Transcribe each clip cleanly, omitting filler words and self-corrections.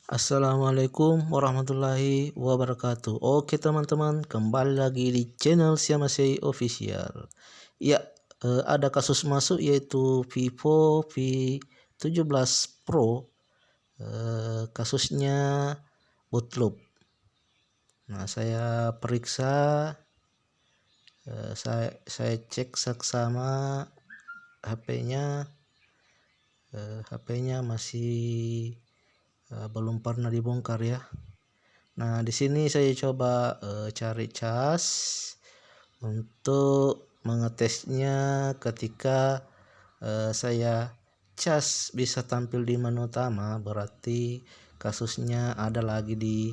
Assalamualaikum warahmatullahi wabarakatuh. Oke teman-teman, kembali lagi di channel Siamasei Official. Ya, ada kasus masuk yaitu Vivo V17 Pro. Kasusnya bootloop. Nah, saya periksa, saya cek saksama HP-nya. HP-nya masih belum pernah dibongkar ya. Nah, di sini saya coba cari cas untuk mengetesnya. Ketika saya cas bisa tampil di menu utama, berarti kasusnya ada lagi di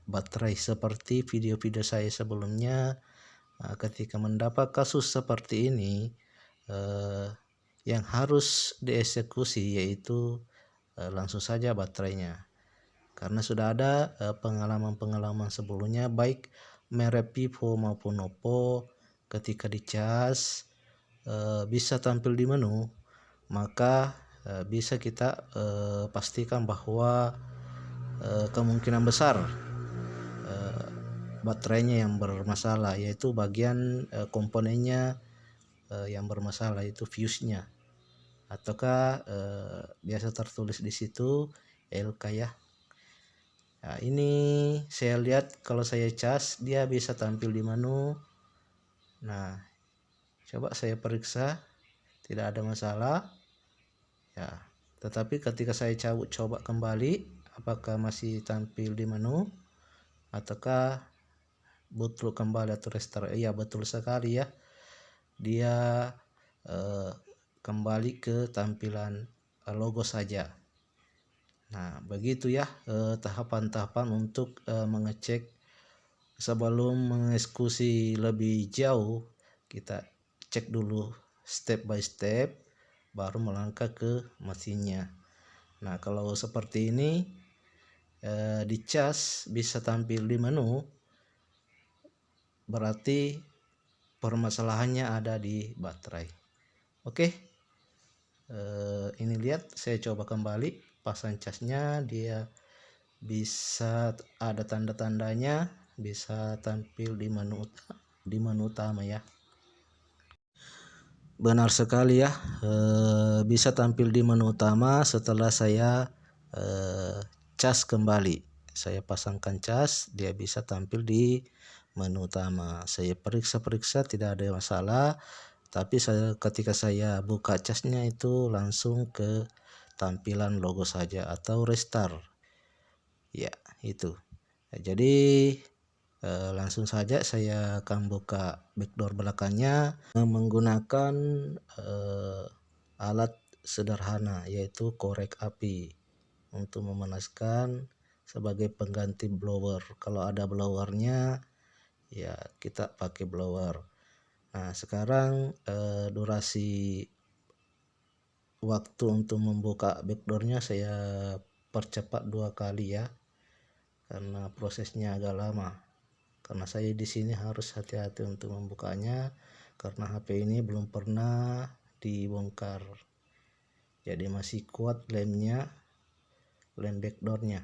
baterai. Seperti video-video saya sebelumnya, ketika mendapat kasus seperti ini, yang harus dieksekusi yaitu langsung saja baterainya, karena sudah ada pengalaman-pengalaman sebelumnya baik merek Vivo maupun Oppo. Ketika dicas bisa tampil di menu, maka bisa kita pastikan bahwa kemungkinan besar baterainya yang bermasalah, yaitu bagian komponennya yang bermasalah, yaitu fuse-nya, ataukah biasa tertulis di situ LK ya. Nah, ini saya lihat kalau saya cas dia bisa tampil di menu. Nah, coba saya periksa, tidak ada masalah ya. Tetapi ketika saya coba kembali, apakah masih tampil di menu ataukah bootloop kembali atau restart? Iya, betul sekali ya, dia kembali ke tampilan logo saja. Nah, begitu ya tahapan-tahapan untuk mengecek. Sebelum mengeksekusi lebih jauh, kita cek dulu step by step, baru melangkah ke mesinnya. Nah, kalau seperti ini dicas bisa tampil di menu, berarti permasalahannya ada di baterai. Oke, ini lihat, saya coba kembali pasang casnya, dia bisa ada tanda-tandanya, bisa tampil di menu utama ya. Benar sekali ya, bisa tampil di menu utama setelah saya cas kembali. Saya pasangkan cas, dia bisa tampil di menu utama. Saya periksa tidak ada masalah, tapi ketika saya buka casnya itu langsung ke tampilan logo saja atau restart ya, itu. Jadi langsung saja saya akan buka backdoor belakangnya menggunakan alat sederhana, yaitu korek api untuk memanaskan sebagai pengganti blower. Kalau ada blowernya ya kita pakai blower. Nah, sekarang durasi waktu untuk membuka backdoornya saya percepat 2 kali ya, karena prosesnya agak lama. Karena saya di sini harus hati-hati untuk membukanya, karena HP ini belum pernah dibongkar, jadi masih kuat lem backdoornya.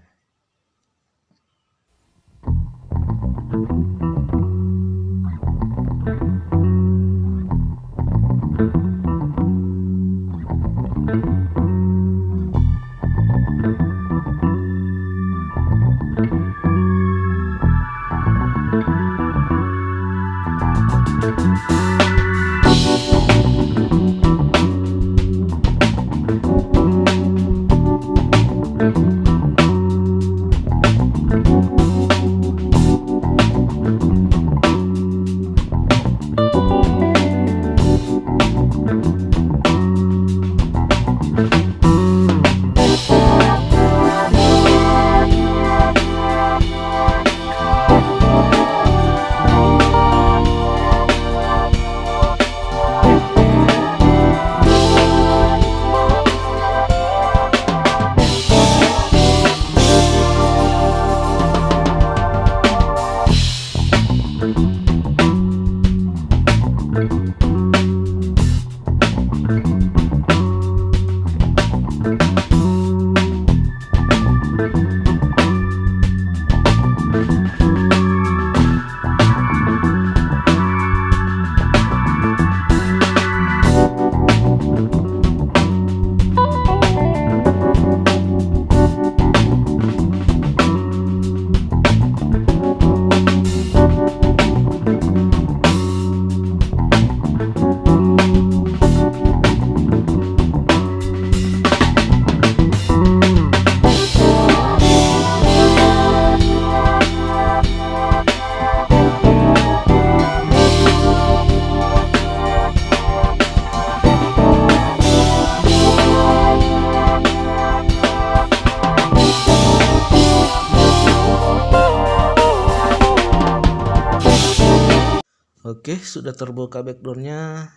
Oke, sudah terbuka backdoornya.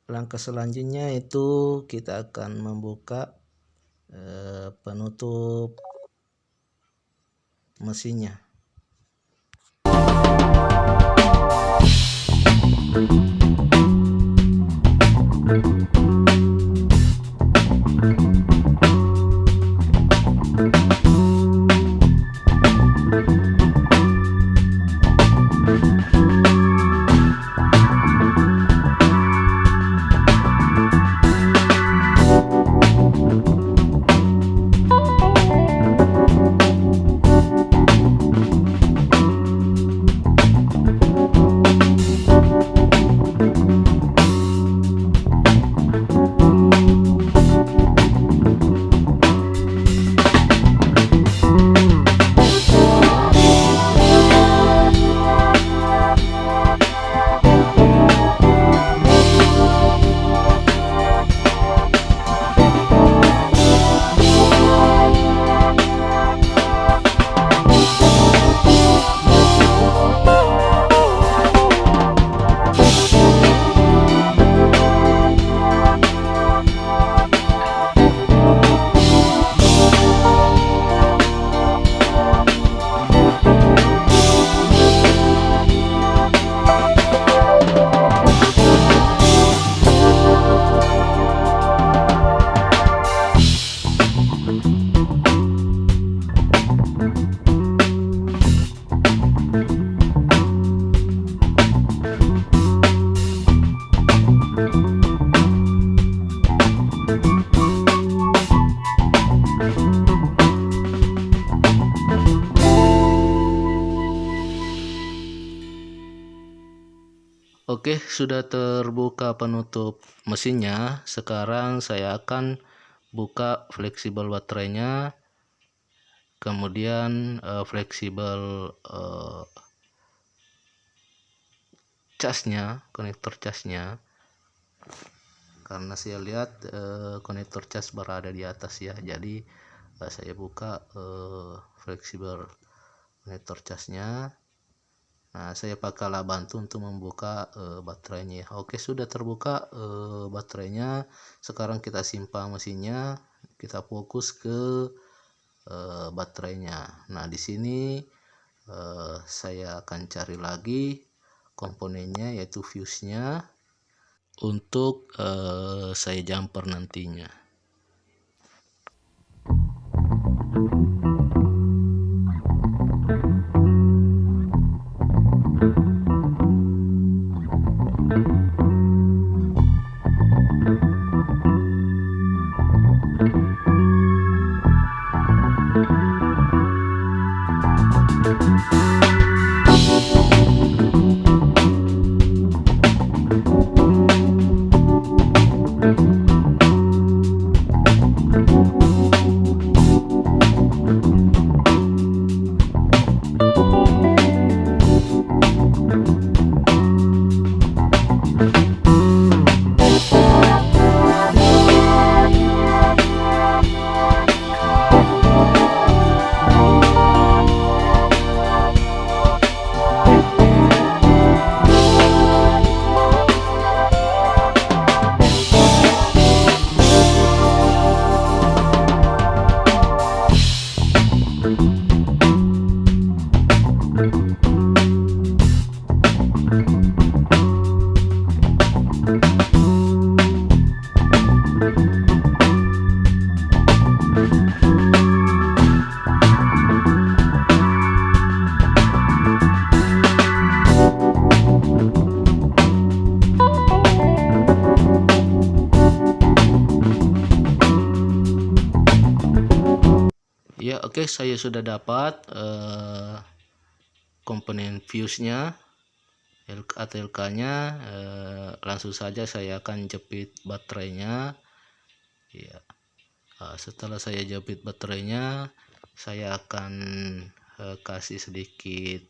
Langkah selanjutnya itu kita akan membuka penutup mesinnya. Oke, sudah terbuka penutup mesinnya. Sekarang saya akan buka fleksibel baterainya, kemudian fleksibel casnya, konektor casnya, karena saya lihat konektor cas berada di atas ya, jadi saya buka fleksibel konektor casnya. Nah, saya pakailah bantu untuk membuka baterainya ya. Oke, sudah terbuka baterainya. Sekarang kita simpan mesinnya, kita fokus ke baterainya. Nah, di sini saya akan cari lagi komponennya, yaitu fuse-nya, untuk saya jumper nantinya. Ya, oke, saya sudah dapat komponen fuse-nya atau LK-nya. Langsung saja saya akan jepit baterainya. Ya, setelah saya jepit baterainya, saya akan kasih sedikit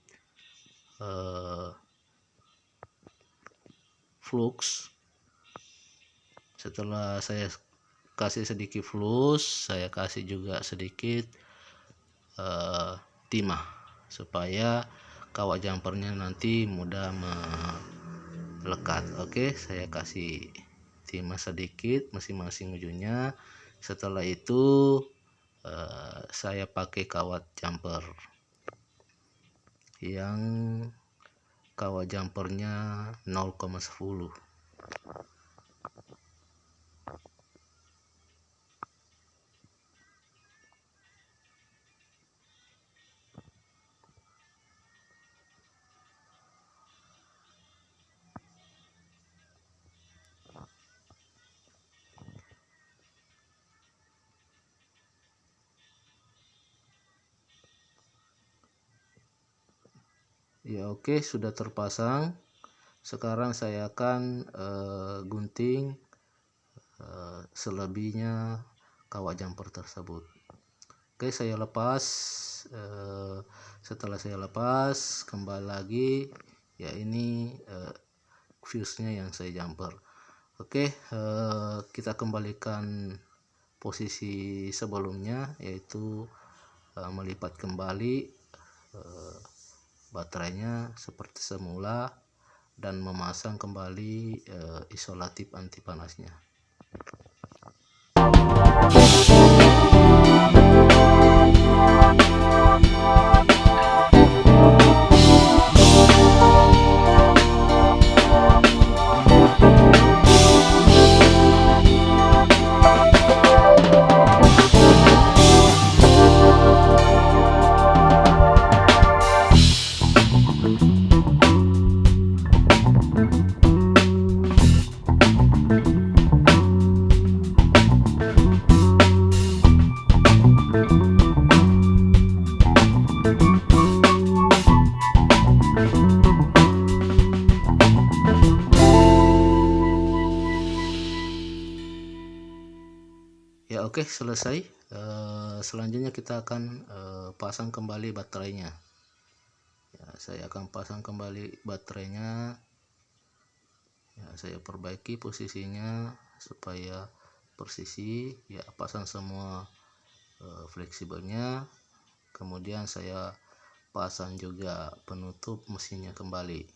flux. Setelah saya kasih sedikit flux, saya kasih juga sedikit timah supaya kawat jumpernya nanti mudah melekat. Oke, saya kasih timah sedikit masing-masing ujungnya. Setelah itu saya pakai kawat jumper yang kawat jumpernya 0,10. Ya, oke, sudah terpasang. Sekarang saya akan gunting selebihnya kawat jumper tersebut. Oke, saya lepas. Setelah saya lepas, kembali lagi. Ya, ini fuse-nya yang saya jumper. Oke, kita kembalikan posisi sebelumnya, yaitu melipat kembali baterainya seperti semula dan memasang kembali isolatif anti panasnya. Ya, oke, selesai. Selanjutnya kita akan pasang kembali baterainya. Ya, saya akan pasang kembali baterainya. Ya, saya perbaiki posisinya supaya persisi. Ya, pasang semua fleksibelnya. Kemudian saya pasang juga penutup mesinnya kembali.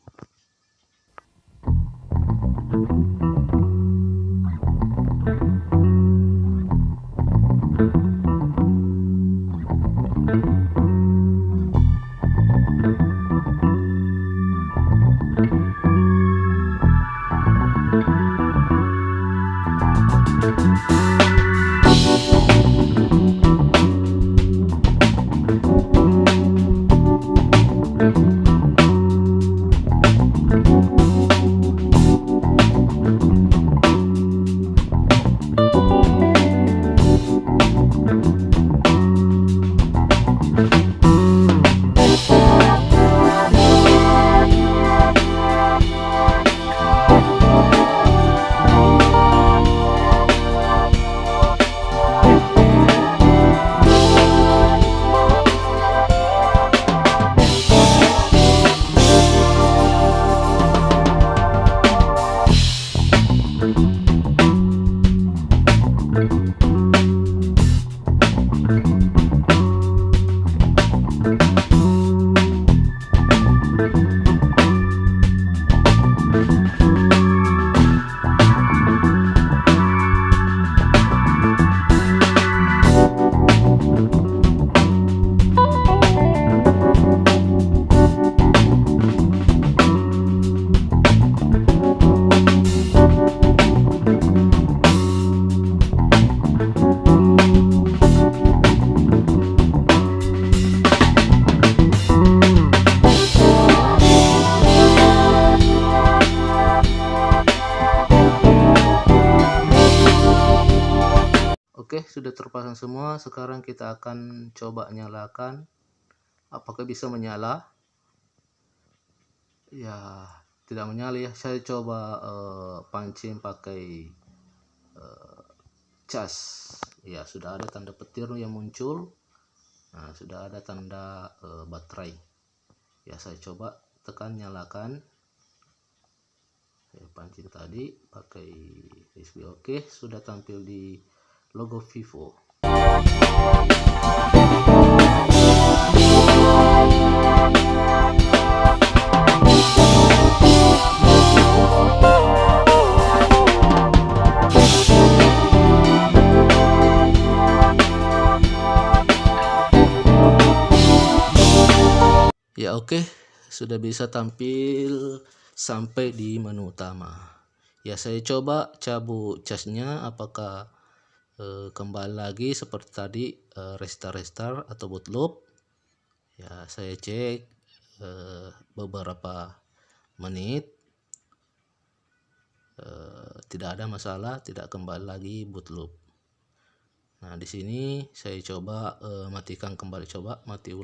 Oke, sudah terpasang semua. Sekarang kita akan coba nyalakan. Apakah bisa menyala? Ya, tidak menyala ya. Saya coba pancing pakai cas. Ya, sudah ada tanda petir yang muncul. Nah, sudah ada tanda baterai. Ya, saya coba tekan nyalakan. Saya pancing tadi pakai USB. Oke, sudah tampil di logo Vivo. Ya oke, sudah bisa tampil sampai di menu utama. Ya saya coba cabut casnya apakah kembali lagi seperti tadi, restart atau boot loop. Ya saya cek beberapa menit, tidak ada masalah, tidak kembali lagi boot loop. Nah di sini saya coba matikan kembali, coba matikan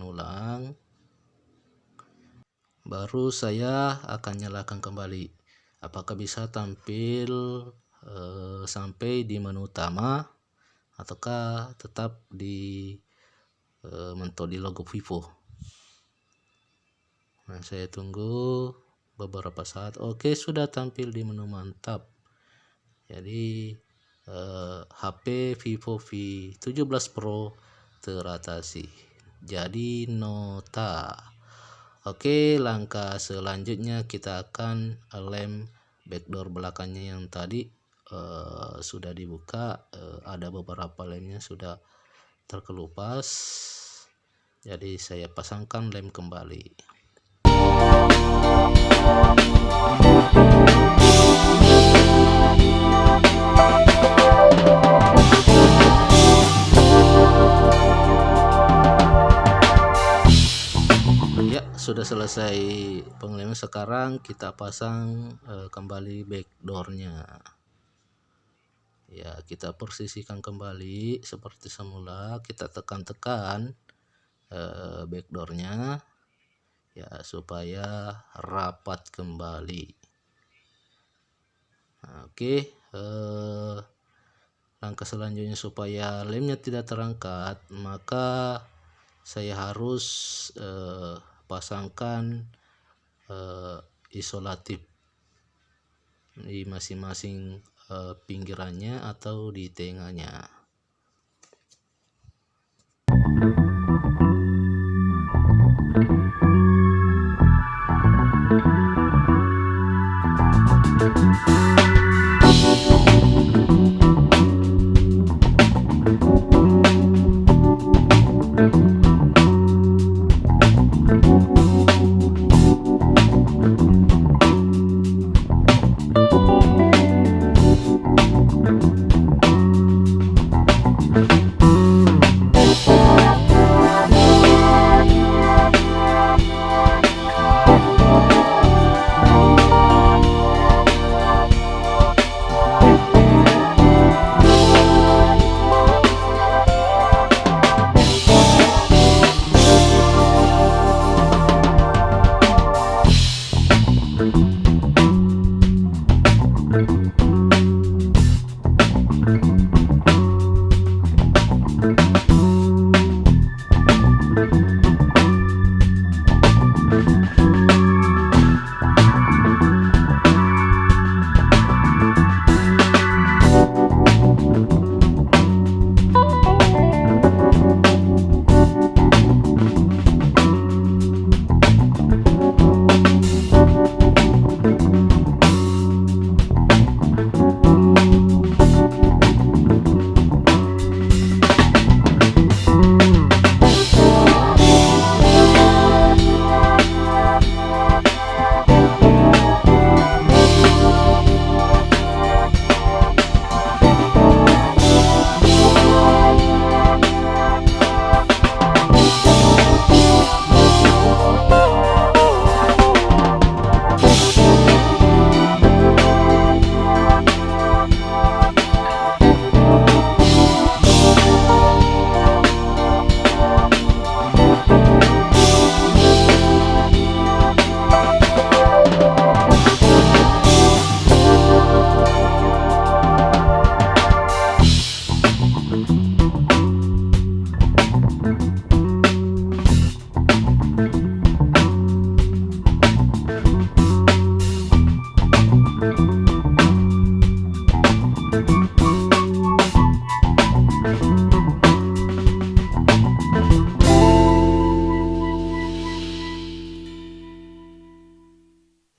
ulang, baru saya akan nyalakan kembali apakah bisa tampil sampai di menu utama ataukah tetap di mentok di logo Vivo. Nah saya tunggu beberapa saat. Oke, sudah tampil di menu mantap. Jadi HP Vivo V17 Pro teratasi, jadi nota. Oke, langkah selanjutnya kita akan lem backdoor belakangnya yang tadi sudah dibuka, ada beberapa lemnya sudah terkelupas, jadi saya pasangkan lem kembali. Ya sudah selesai pengeleman, sekarang kita pasang kembali backdoornya. Ya kita posisikan kembali seperti semula, kita tekan-tekan backdoornya ya supaya rapat kembali. Nah, oke, langkah selanjutnya supaya lemnya tidak terangkat, maka saya harus pasangkan isolatif di masing-masing pinggirannya atau di tengahnya.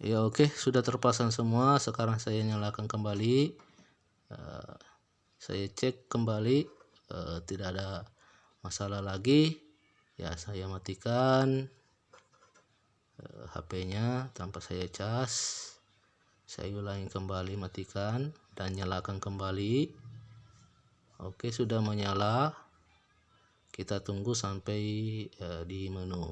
Ya oke, sudah terpasang semua. Sekarang saya nyalakan kembali, saya cek kembali, tidak ada masalah lagi. Ya, saya matikan HP-nya tanpa saya cas. Saya ulangi kembali, matikan dan nyalakan kembali. Oke, sudah menyala. Kita tunggu sampai di menu.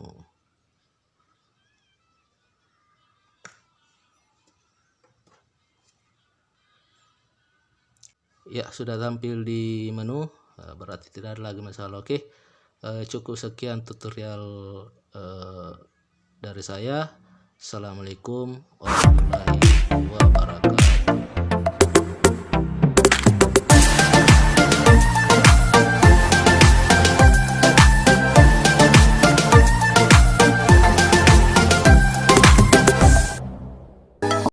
Ya, sudah tampil di menu, berarti tidak ada lagi masalah. Oke, cukup sekian tutorial dari saya. Assalamualaikum warahmatullahi wabarakatuh.